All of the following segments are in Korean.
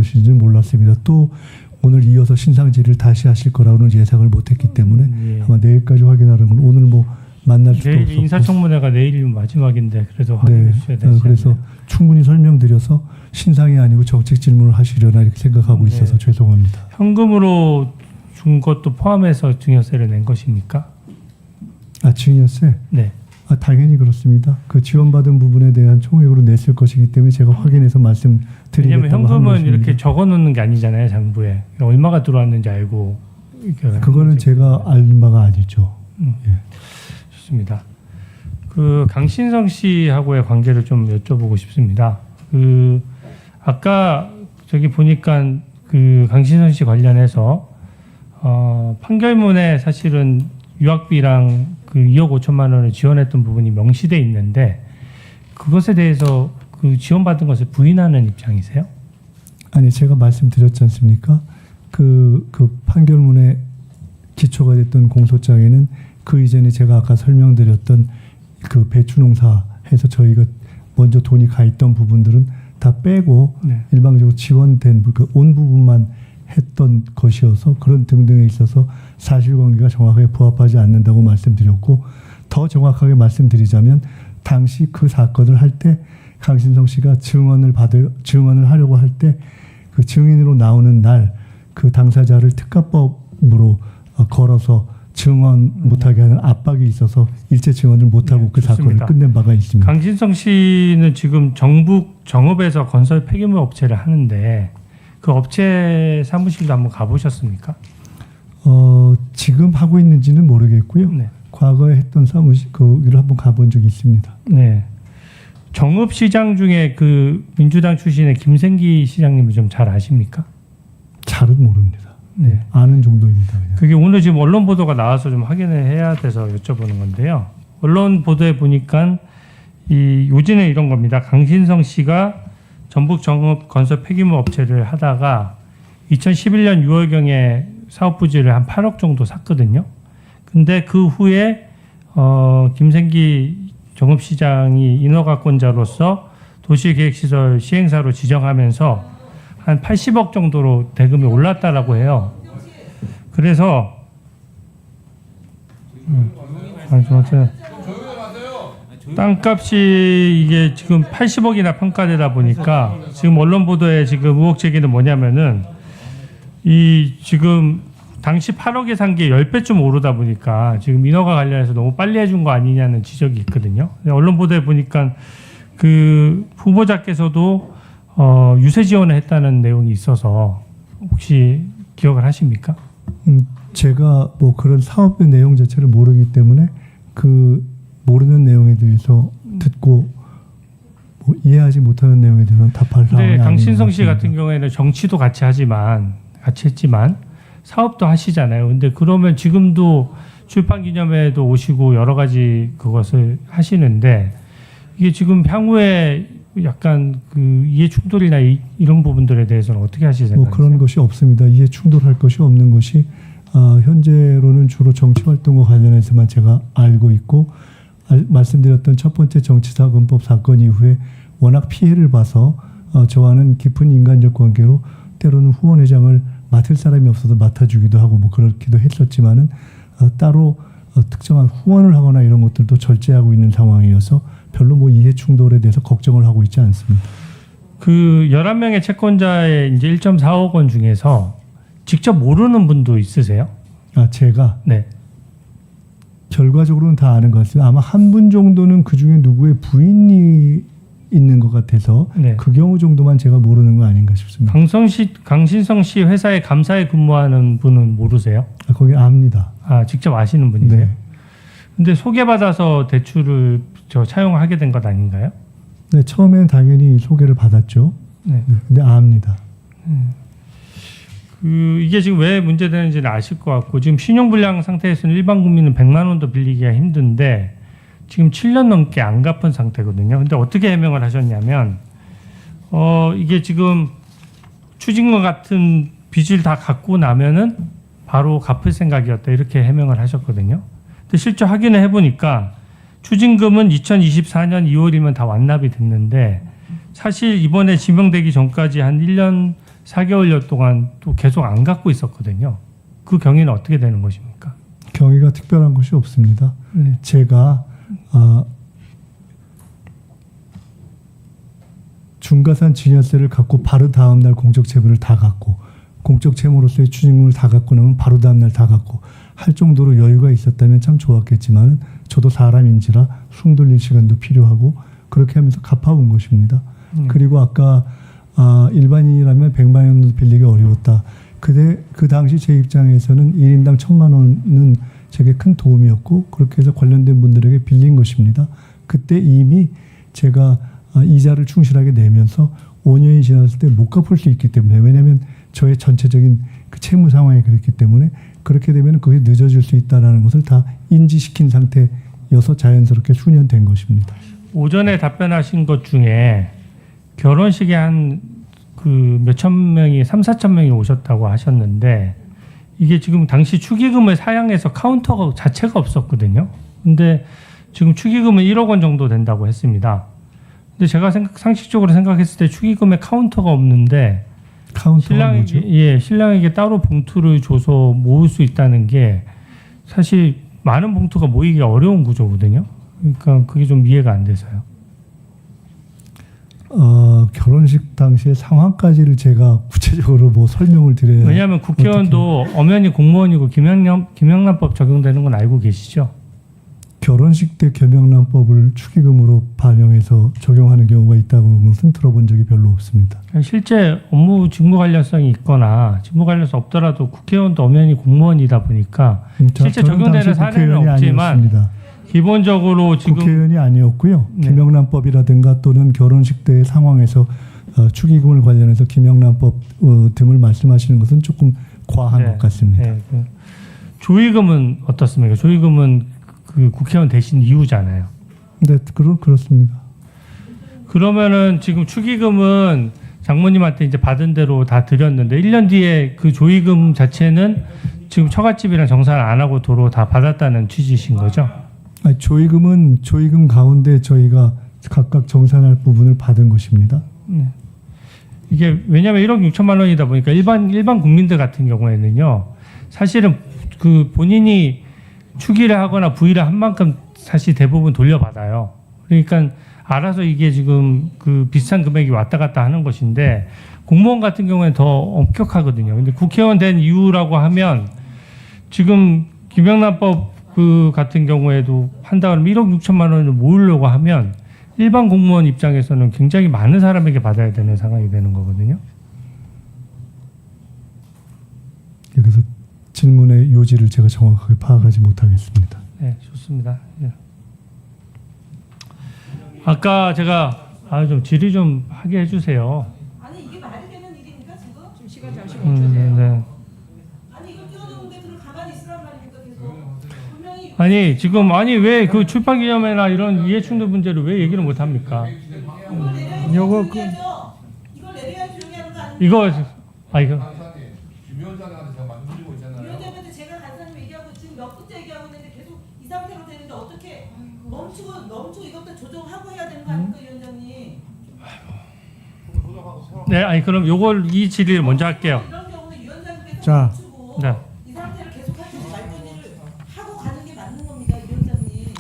것인지는 몰랐습니다. 또 오늘 이어서 신상질의를 다시 하실 거라고는 예상을 못했기 때문에 아마 내일까지 확인하는 건 오늘 뭐 만날 수도 내일 없었고 인사청문회가 내일이 마지막인데 그래도 확인해 주셔야 되지 그래서 않나요? 충분히 설명드려서 신상이 아니고 정책 질문을 하시려나 이렇게 생각하고 있어서 죄송합니다. 현금으로 준 것도 포함해서 증여세를 낸 것입니까? 증여세? 네. 당연히 그렇습니다. 그 지원받은 부분에 대한 총액으로 냈을 것이기 때문에 제가 확인해서 말씀드리겠다고 왜냐하면 한 현금은 것입니다. 이렇게 적어놓는 게 아니잖아요, 장부에. 얼마가 들어왔는지 알고. 그거는 제가 알 바가 아니죠. 예. 좋습니다. 그 강신성 씨하고의 관계를 좀 여쭤보고 싶습니다. 그 아까 저기 보니까 그 강신성 씨 관련해서 판결문에 사실은 유학비랑 그 2억 5천만 원을 지원했던 부분이 명시돼 있는데 그것에 대해서 그 지원받은 것을 부인하는 입장이세요? 아니 제가 말씀드렸지 않습니까? 그 판결문에 기초가 됐던 공소장에는 그 이전에 제가 아까 설명드렸던 그 배추농사해서 저희가 먼저 돈이 가 있던 부분들은 다 빼고 일방적으로 지원된 그 온 부분만 했던 것이어서 그런 등등에 있어서 사실관계가 정확하게 부합하지 않는다고 말씀드렸고 더 정확하게 말씀드리자면 당시 그 사건을 할 때 강신성 씨가 증언을 하려고 할 때 그 증인으로 나오는 날 그 당사자를 특가법으로 걸어서 증언 못하게 하는 압박이 있어서 일체 증언을 못하고 그 사건을 끝낸 바가 있습니다. 강신성 씨는 지금 정북 정읍에서 건설 폐기물 업체를 하는데 그 업체 사무실도 한번 가보셨습니까? 지금 하고 있는지는 모르겠고요. 네. 과거에 했던 사무실 거기를 한번 가본 적이 있습니다. 네. 정읍시장 중에 그 민주당 출신의 김생기 시장님을 좀 잘 아십니까? 잘은 모릅니다. 네. 아는 정도입니다. 그냥. 그게 오늘 지금 언론 보도가 나와서 좀 확인을 해야 돼서 여쭤보는 건데요. 언론 보도에 보니까 이 요지는 이런 겁니다. 강신성 씨가 전북 정읍 건설 폐기물 업체를 하다가 2011년 6월경에 사업 부지를 한 8억 정도 샀거든요. 근데 그 후에 김생기 정읍시장이 인허가권자로서 도시계획시설 시행사로 지정하면서 한 80억 정도로 대금이 올랐다라고 해요. 그래서 땅값이 이게 지금 80억이나 평가되다 보니까 지금 언론 보도에 지금 의혹 제기는 뭐냐면은 이 지금 당시 8억에 산 게 10배쯤 오르다 보니까 지금 인허가 관련해서 너무 빨리 해준 거 아니냐는 지적이 있거든요. 언론 보도에 보니까 그 후보자께서도 유세 지원을 했다는 내용이 있어서 혹시 기억을 하십니까? 제가 뭐 그런 사업의 내용 자체를 모르기 때문에 그 모르는 내용에 대해서 듣고 뭐 이해하지 못하는 내용에 대해서는 답할 상황이 아닌 것 같습니다. 강신성 씨 같은 경우에는 정치도 같이 했지만 사업도 하시잖아요. 근데 그러면 지금도 출판 기념회에도 오시고 여러 가지 그것을 하시는데 이게 지금 향후에 약간 그 이해 충돌이나 이런 부분들에 대해서는 어떻게 하실 생각이세요? 뭐 그런 것이 없습니다. 이해 충돌할 것이 없는 것이 현재로는 주로 정치 활동과 관련해서만 제가 알고 있고 말씀드렸던 첫 번째 정치자금법 사건 이후에 워낙 피해를 봐서 저와는 깊은 인간적 관계로 때로는 후원회장을 맡을 사람이 없어서 맡아주기도 하고 뭐 그렇기도 했었지만은 따로 특정한 후원을 하거나 이런 것들도 절제하고 있는 상황이어서 별로 뭐 이해 충돌에 대해서 걱정을 하고 있지 않습니다. 그 11명의 채권자의 이제 1.4억 원 중에서 직접 모르는 분도 있으세요? 제가? 네. 결과적으로는 다 아는 것 같습니다. 아마 한 분 정도는 그 중에 누구의 부인이 있는 것 같아서 그 경우 정도만 제가 모르는 거 아닌가 싶습니다. 강신성 씨 회사에 감사에 근무하는 분은 모르세요? 거기 압니다. 직접 아시는 분이세요? 네. 근데 소개받아서 대출을 차용하게 된 것 아닌가요? 네, 처음에는 당연히 소개를 받았죠. 네. 근데 압니다. 이게 지금 왜 문제되는지는 아실 것 같고 지금 신용불량 상태에서는 일반 국민은 100만 원도 빌리기가 힘든데 지금 7년 넘게 안 갚은 상태거든요. 근데 어떻게 해명을 하셨냐면 이게 지금 추징과 같은 빚을 다 갚고 나면은 바로 갚을 생각이었다 이렇게 해명을 하셨거든요. 근데 실제 확인을 해보니까 추징금은 2024년 2월이면 다 완납이 됐는데 사실 이번에 지명되기 전까지 한 1년 4개월여 동안 또 계속 안 갖고 있었거든요. 그 경위는 어떻게 되는 것입니까? 경위가 특별한 것이 없습니다. 네. 제가 중과산 증여세를 갖고 바로 다음 날 공적 채무를 다 갖고 공적 채무로서의 추징금을 다 갖고 나면 바로 다음 날 다 갖고 할 정도로 여유가 있었다면 참 좋았겠지만 저도 사람인지라 숨 돌릴 시간도 필요하고 그렇게 하면서 갚아온 것입니다. 그리고 아까 일반인이라면 100만 원도 빌리기 어려웠다. 그 당시 제 입장에서는 1인당 1,000만 원은 제게 큰 도움이었고 그렇게 해서 관련된 분들에게 빌린 것입니다. 그때 이미 제가 이자를 충실하게 내면서 5년이 지났을 때 못 갚을 수 있기 때문에 왜냐하면 저의 전체적인 그 채무 상황이 그랬기 때문에 그렇게 되면 그게 늦어질 수 있다는 것을 다 인지시킨 상태여서 자연스럽게 수년된 것입니다. 오전에 답변하신 것 중에 결혼식에 한 그 몇천 명이 3,4천 명이 오셨다고 하셨는데 이게 지금 당시 축의금을 사양해서 카운터 자체가 없었거든요. 근데 지금 축의금은 1억 원 정도 된다고 했습니다. 근데 제가 상식적으로 생각했을 때 축의금에 카운터가 없는데 카운터가 뭐죠? 신랑에게 따로 봉투를 줘서 모을 수 있다는 게 사실 많은 봉투가 모이기가 어려운 구조거든요. 그러니까 그게 좀 이해가 안 돼서요. 결혼식 당시의 상황까지를 제가 구체적으로 뭐 설명을 드려야. 왜냐하면 국회의원도 엄연히 공무원이고 김영란법 적용되는 건 알고 계시죠? 결혼식 때 겸영란법을 축의금으로 반영해서 적용하는 경우가 있다는 것은 들어본 적이 별로 없습니다. 실제 업무 직무 관련성이 있거나 직무 관련성 없더라도 국회의원도 엄연히 공무원이다 보니까 실제 적용되는 사례는 없지만 아니었습니다. 기본적으로 지금 국회의원이 아니었고요. 네. 김영란법이라든가 또는 결혼식 때의 상황에서 축의금을 관련해서 김영란법 등을 말씀하시는 것은 조금 과한 것 같습니다. 네, 조의금은 어떻습니까? 조의금은 그 국회의원 되신 이유잖아요. 네, 그렇습니다. 그러면은 지금 축의금은 장모님한테 이제 받은 대로 다 드렸는데 1년 뒤에 그 조의금 자체는 지금 처갓집이랑 정산을 안 하고 도로 다 받았다는 취지신 거죠? 아니, 조의금은 조의금 가운데 저희가 각각 정산할 부분을 받은 것입니다. 이게 왜냐하면 1억 6천만 원이다 보니까 일반 국민들 같은 경우에는요, 사실은 그 본인이 축의를 하거나 부의를 한 만큼 사실 대부분 돌려받아요. 그러니까 알아서 이게 지금 그 비슷한 금액이 왔다 갔다 하는 것인데 공무원 같은 경우에는 더 엄격하거든요. 근데 국회의원 된 이유라고 하면 지금 김영란법 그 같은 경우에도 한다 그러면 1억 6천만 원을 모으려고 하면 일반 공무원 입장에서는 굉장히 많은 사람에게 받아야 되는 상황이 되는 거거든요. 그래서 질문의 요지를 제가 정확하게 파악하지 못하겠습니다. 네, 좋습니다. 예. 아까 제가 좀 질의 좀 하게 해주세요. 아니 이게 말이 되는 일입니까 지금? 지금 시간 잠시 멈추세요. 네. 아니 이거 띄워놓은데 그걸 가만히 있으란 말입니까 계속? 분명히 아니 지금 왜 그 출판 기념회나 이런 이해충돌 문제를 왜 얘기를 못 합니까? 이걸 내려야 요거 조용히 하죠. 이걸 내려야 조용히 하는 거 아닙니까? 이거 위원장한테 제가 말씀드리고 있잖아요. 위원장한테 제가 간사님 얘기하고 지금 몇 분째 얘기하고 있는데 계속 이 상태로 되는데 어떻게 멈추고 이것도 조정하고 해야 되는 거 아닙니까 위원장님? 네, 그럼 이 질의를 먼저 할게요. 이런 경우는 위원장님께서 자. 멈추고 네. 이 상태를 계속 하시지 말고 일을 하고 가는 게 맞는 겁니다 위원장님.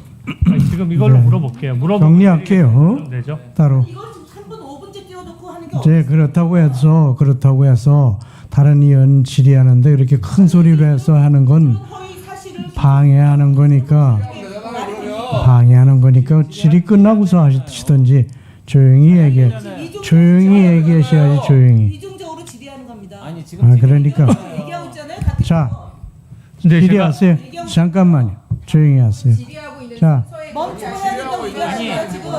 지금 이걸로 네. 물어볼게요. 정리할게요. 되죠? 따로. 이걸 지금 3분 5분째 띄워놓고 하는 게 이제 그렇다고 해서 다른 의원 질의하는데 이렇게 큰 소리로 해서 하는 건 허위 사실을 방해하는 거니까 질의 끝나고서 하시든지 조용히 얘기하셔야지 조용히. 이중적으로 질의하는 겁니다. 아니 지금 그러니까 얘기하고 있잖아요. 같은 자 거. 근데 질의하세요. 잠깐만요. 조용히 하세요. 질의하고 있는 자. 서해 멈추고 해야 된다고 얘기하는 지금.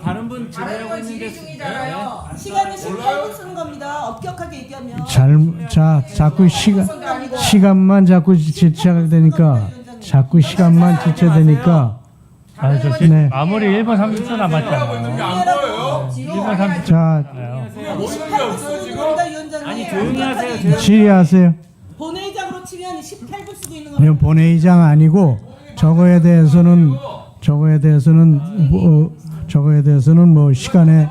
다른 분 질의하고 있는데 질의 중이잖아요. 시간은 18분 쓰는 겁니다. 엄격하게 얘기하면. 자꾸 시간만 자꾸 지체되니까 네. 마무리 1분 30초 남았잖아요. 1분 30초. 자 18분 쓰는 겁니다, 위원장님. 아니 조용히 하세요. 질의하세요. 본회의장으로 치면 18분 쓰고 있는 겁니다. 이건 본회의장 아니고 저거에 대해서는 저거에 대해서는 뭐 시간에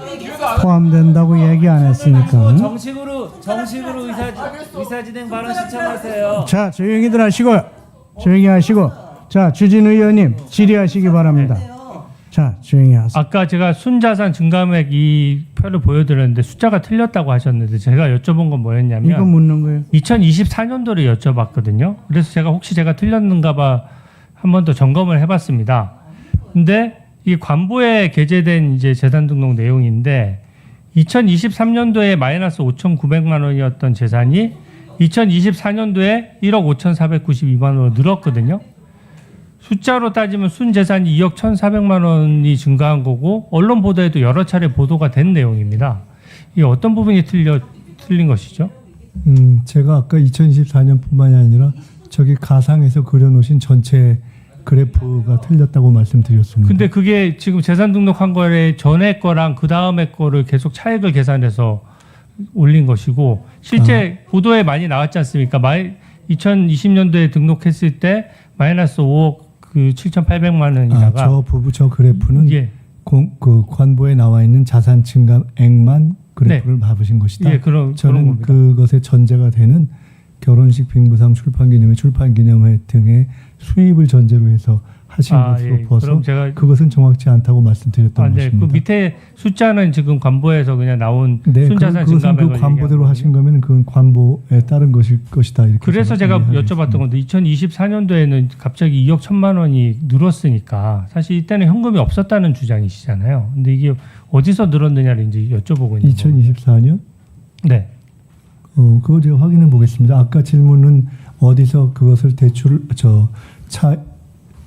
포함된다고 얘기 안 했으니까. 정식으로 의사 진행 발언 신청하세요. 자, 조용히들 하시고요. 조용히 하시고. 자, 주진 의원님 질의하시기 바랍니다. 자, 조용히 하세요. 아까 제가 순자산 증감액 이 표를 보여드렸는데 숫자가 틀렸다고 하셨는데 제가 여쭤본 건 뭐였냐면 이거 묻는 거예요. 2024년도를 여쭤봤거든요. 그래서 제가 혹시 제가 틀렸는가 봐 한 번 더 점검을 해봤습니다. 근데 이 관보에 게재된 이제 재산 등록 내용인데 2023년도에 마이너스 5,900만 원이었던 재산이 2024년도에 1억 5,492만 원으로 늘었거든요. 숫자로 따지면 순재산이 2억 1,400만 원이 증가한 거고 언론 보도에도 여러 차례 보도가 된 내용입니다. 이게 어떤 부분이 틀린 것이죠? 제가 아까 2024년뿐만이 아니라 저기 가상에서 그려놓으신 전체 그래프가 틀렸다고 말씀드렸습니다. 근데 그게 지금 재산 등록한 거에 전에 거랑 그 다음에 거를 계속 차액을 계산해서 올린 것이고 실제 보도에 많이 나왔지 않습니까? 2020년도에 등록했을 때 마이너스 5억 7,800만 원이다가 저 그래프는 예. 그 관보에 나와 있는 자산 증감액만 그래프를 봐보신 것이다. 예, 그런 저는 겁니다. 그것의 전제가 되는 결혼식 빙부상 출판기념회 출판기념회 등의 수입을 전제로 해서 하신 것으로 예. 봐서 그럼 제가 그것은 정확치 않다고 말씀드렸던 네. 것입니다. 그 밑에 숫자는 지금 관보에서 그냥 나온 네, 순자산 그것은 증감액을 그 관보대로 얘기하는 하신 거면 그건 관보에 따른 것일 것이다. 이렇게 그래서 제가 여쭤봤던 건데 2024년도에는 갑자기 2억 1,000만 원이 늘었으니까 사실 이때는 현금이 없었다는 주장이시잖아요. 근데 이게 어디서 늘었느냐를 이제 여쭤보고 있는 거예요. 2024년? 네. 그거 제가 확인해 보겠습니다. 아까 질문은 어디서 그것을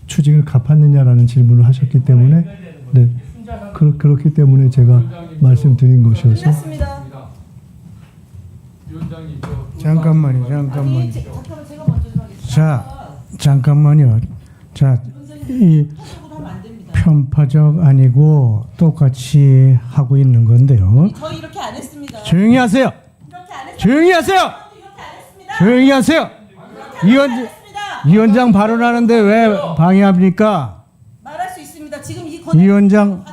추징을 갚았느냐라는 질문을 하셨기 때문에 네. 그렇기 때문에 제가 말씀드린 것이어서 끝났습니다. 위원장님 잠깐만요. 잠깐만 제가 먼저 좀 하겠습니다. 자, 잠깐만요. 자, 이 토속으로 하면 안 됩니다. 편파적 아니고 똑같이 하고 있는 건데요. 저희 이렇게 안 했습니다. 조용히 하세요. 이렇게 안 했습니다. 조용히 하세요. 이렇게 안 했습니다. 조용히 하세요. 위원장 발언하는데 왜 방해합니까? 말할 수 있습니다. 지금 이 위원장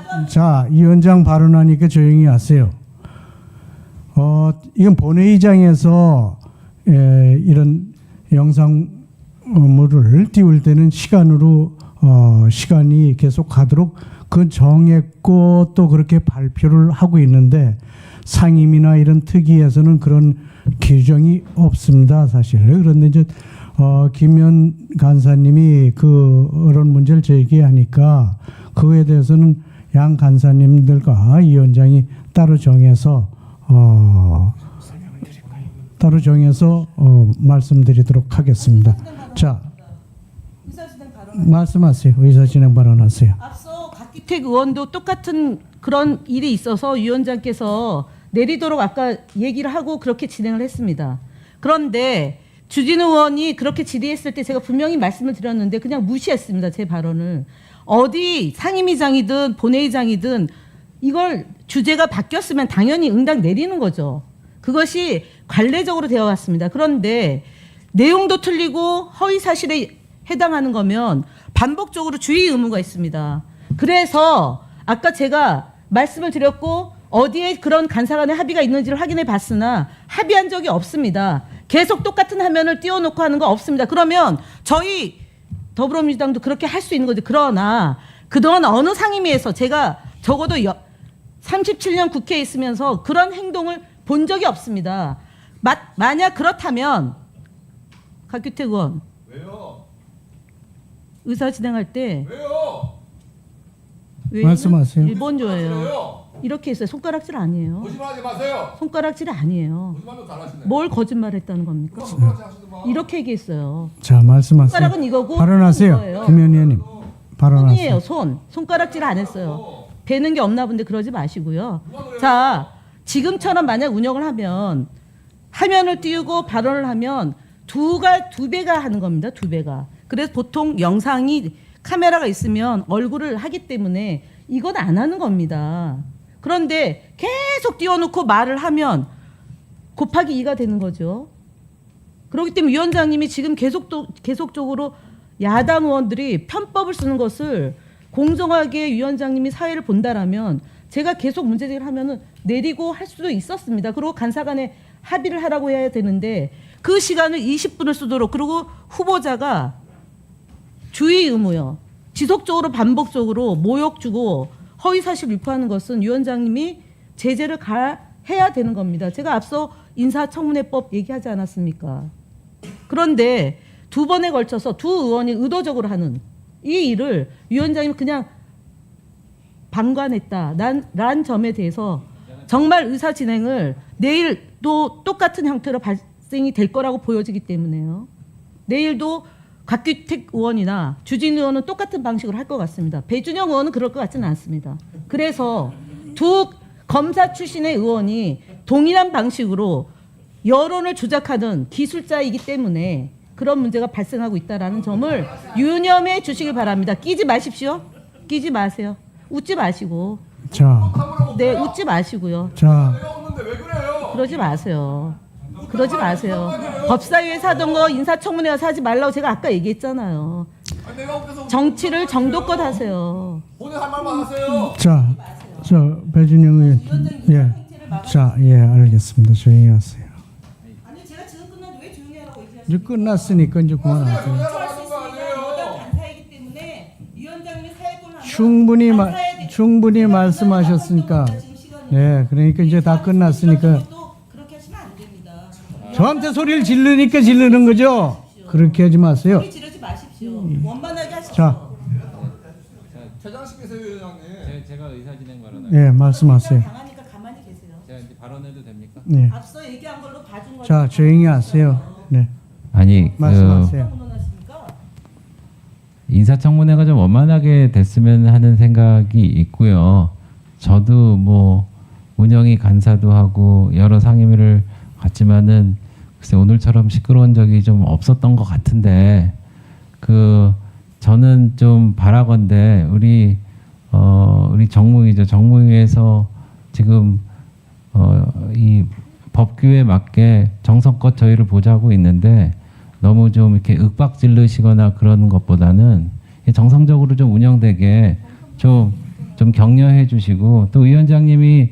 발언하니까 조용히 하세요. 이건 본회의장에서 이런 영상물을 띄울 때는 시간이 계속 가도록 그 정했고 또 그렇게 발표를 하고 있는데 상임이나 이런 특위에서는 그런 규정이 없습니다, 사실. 그런데 이제 김현 간사님이 그런 문제를 제기하니까 그거에 대해서는 양 간사님들과 위원장이 따로 정해서 말씀드리도록 하겠습니다. 자, 의사진행 발언. 말씀하세요. 의사진행 발언하세요. 앞서 박기택 의원도 똑같은 그런 일이 있어서 위원장께서 내리도록 아까 얘기를 하고 그렇게 진행을 했습니다. 그런데 주진 의원이 그렇게 질의했을 때 제가 분명히 말씀을 드렸는데 그냥 무시했습니다. 제 발언을. 어디 상임위장이든 본회의장이든 이걸 주제가 바뀌었으면 당연히 응당 내리는 거죠. 그것이 관례적으로 되어 왔습니다. 그런데 내용도 틀리고 허위 사실에 해당하는 거면 반복적으로 주의 의무가 있습니다. 그래서 아까 제가 말씀을 드렸고 어디에 그런 간사 간의 합의가 있는지를 확인해 봤으나 합의한 적이 없습니다. 계속 똑같은 화면을 띄워놓고 하는 거 없습니다. 그러면 저희 더불어민주당도 그렇게 할 수 있는 거죠. 그러나 그동안 어느 상임위에서 제가 적어도 37년 국회에 있으면서 그런 행동을 본 적이 없습니다. 만약 그렇다면 박규택 의원 왜요? 의사 진행할 때 왜요? 말씀하세요. 일본조예요. 왜요? 이렇게 했어요. 손가락질 아니에요. 거짓말하지 마세요. 손가락질이 아니에요. 거짓말도 잘하시네. 뭘 거짓말했다는 겁니까? 손가락질 하시지 마. 이렇게 얘기했어요. 자, 말씀하세요. 손가락은 이거고 발언하세요. 이거예요. 김현 의원님. 발언하세요. 손이에요. 손가락질 안 했어요. 되는 게 없나 본데 그러지 마시고요. 자, 지금처럼 만약 운영을 하면 화면을 띄우고 발언을 하면 두 배가 하는 겁니다. 두 배가. 그래서 보통 영상이 카메라가 있으면 얼굴을 하기 때문에 이건 안 하는 겁니다. 그런데 계속 띄워놓고 말을 하면 곱하기 2가 되는 거죠. 그렇기 때문에 위원장님이 지금 계속적으로 야당 의원들이 편법을 쓰는 것을 공정하게 위원장님이 사회를 본다라면 제가 계속 문제제기를 하면은 내리고 할 수도 있었습니다. 그리고 간사 간에 합의를 하라고 해야 되는데 그 시간을 20분을 쓰도록, 그리고 후보자가 주의 의무요, 지속적으로 반복적으로 모욕 주고 허위사실 유포하는 것은 위원장님이 제재를 해야 되는 겁니다. 제가 앞서 인사청문회법 얘기하지 않았습니까? 그런데 두 번에 걸쳐서 두 의원이 의도적으로 하는 이 일을 위원장님이 그냥 방관했다라는 점에 대해서 정말 의사 진행을 내일도 똑같은 형태로 발생이 될 거라고 보여지기 때문에요. 내일도 곽규택 의원이나 주진 의원은 똑같은 방식으로 할 것 같습니다. 배준영 의원은 그럴 것 같지는 않습니다. 그래서 두 검사 출신의 의원이 동일한 방식으로 여론을 조작하는 기술자이기 때문에 그런 문제가 발생하고 있다는 점을 유념해 주시길 바랍니다. 끼지 마십시오. 끼지 마세요. 웃지 마시고. 자, 네, 웃지 마시고요. 자, 내가 없는데 왜 그래요? 그러지 마세요. 그러지 마세요. 법사위에서 하던 거 인사청문회 가서 하지 말라고 제가 아까 얘기했잖아요. 아니, 내가 없어서 정치를 정도껏 하세요. 오늘 할 말만 하세요. 자, 배준영 의원, 예, 자, 예, 알겠습니다. 조용히 하세요. 아니 제가 지금 끝났는데 왜 조용히 하라고 얘기하세요? 이제 끝났으니까 이제 그만하세요. 하는 거 아니에요. 간사이기 때문에 위원장님이 사회권을 충분히 말씀하셨으니까, 네, 그러니까 이제 다 끝났으니까 그렇게 하시면 안 됩니다. 저한테 소리를 지르니까 지르는 거죠. 그렇게 하지 마세요. 소리 지르지 마십시오. 원만하게 하십시오. 자, 퇴장시키세요, 위원장님. 제가 의사 진행 발언을. 예, 말씀하세요. 당하니까 가만히 계세요. 제가 이제 발언해도 됩니까? 네, 앞서 얘기한 걸로 봐준 거. 자, 조용히 하세요. 네, 아니 말씀하세요. 운운하십니까? 인사청문회가 좀 원만하게 됐으면 하는 생각이 있고요. 저도 뭐 운영이 간사도 하고 여러 상임위를 갔지만은 글쎄 오늘처럼 시끄러운 적이 좀 없었던 것 같은데 저는 좀 바라건대 우리 정무위죠. 정무위에서 지금 이 법규에 맞게 정성껏 저희를 보자고 있는데 너무 좀 이렇게 윽박질르시거나 그러는 것보다는 정상적으로 좀 운영되게 좀 격려해 주시고, 또 위원장님이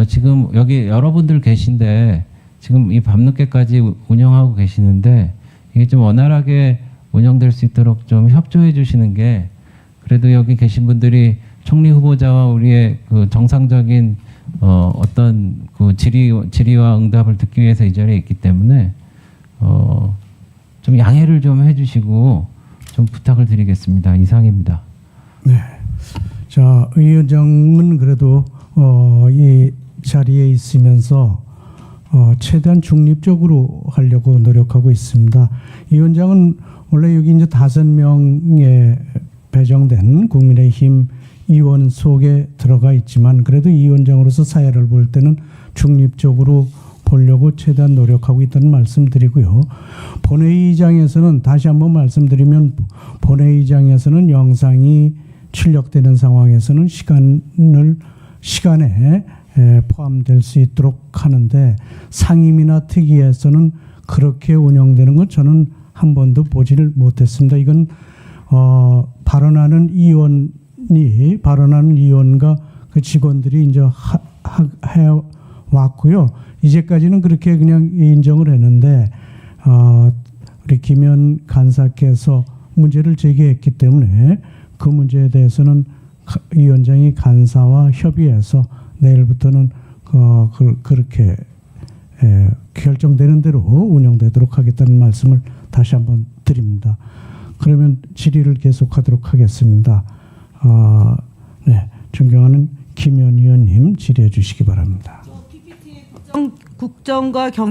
지금 여기 여러분들 계신데 지금 이 밤늦게까지 운영하고 계시는데 이게 좀 원활하게 운영될 수 있도록 좀 협조해 주시는 게, 그래도 여기 계신 분들이 총리 후보자와 우리의 그 정상적인 어떤 그 질의와 응답을 듣기 위해서 이 자리에 있기 때문에 좀 양해를 좀 해주시고 좀 부탁을 드리겠습니다. 이상입니다. 네. 자, 위원장은 그래도 이 자리에 있으면서 최대한 중립적으로 하려고 노력하고 있습니다. 이 위원장은 원래 여기 이제 5명의 배정된 국민의힘 의원 속에 들어가 있지만 그래도 이 위원장으로서 사회를 볼 때는 중립적으로 보려고 최대한 노력하고 있다는 말씀드리고요. 본회의장에서는 다시 한번 말씀드리면 본회의장에서는 영상이 출력되는 상황에서는 시간에 포함될 수 있도록 하는데 상임이나 특위에서는 그렇게 운영되는 건 저는 한 번도 보지를 못했습니다. 이건 발언하는 의원과 그 직원들이 이제 해 왔고요. 이제까지는 그렇게 그냥 인정을 했는데 우리 김현 간사께서 문제를 제기했기 때문에 그 문제에 대해서는 위원장이 간사와 협의해서 내일부터는 그렇게 결정되는 대로 운영되도록 하겠다는 말씀을 다시 한번 드립니다. 그러면 질의를 계속하도록 하겠습니다. 네, 존경하는 김현 의원님 질의해 주시기 바랍니다. PPT 국정과 경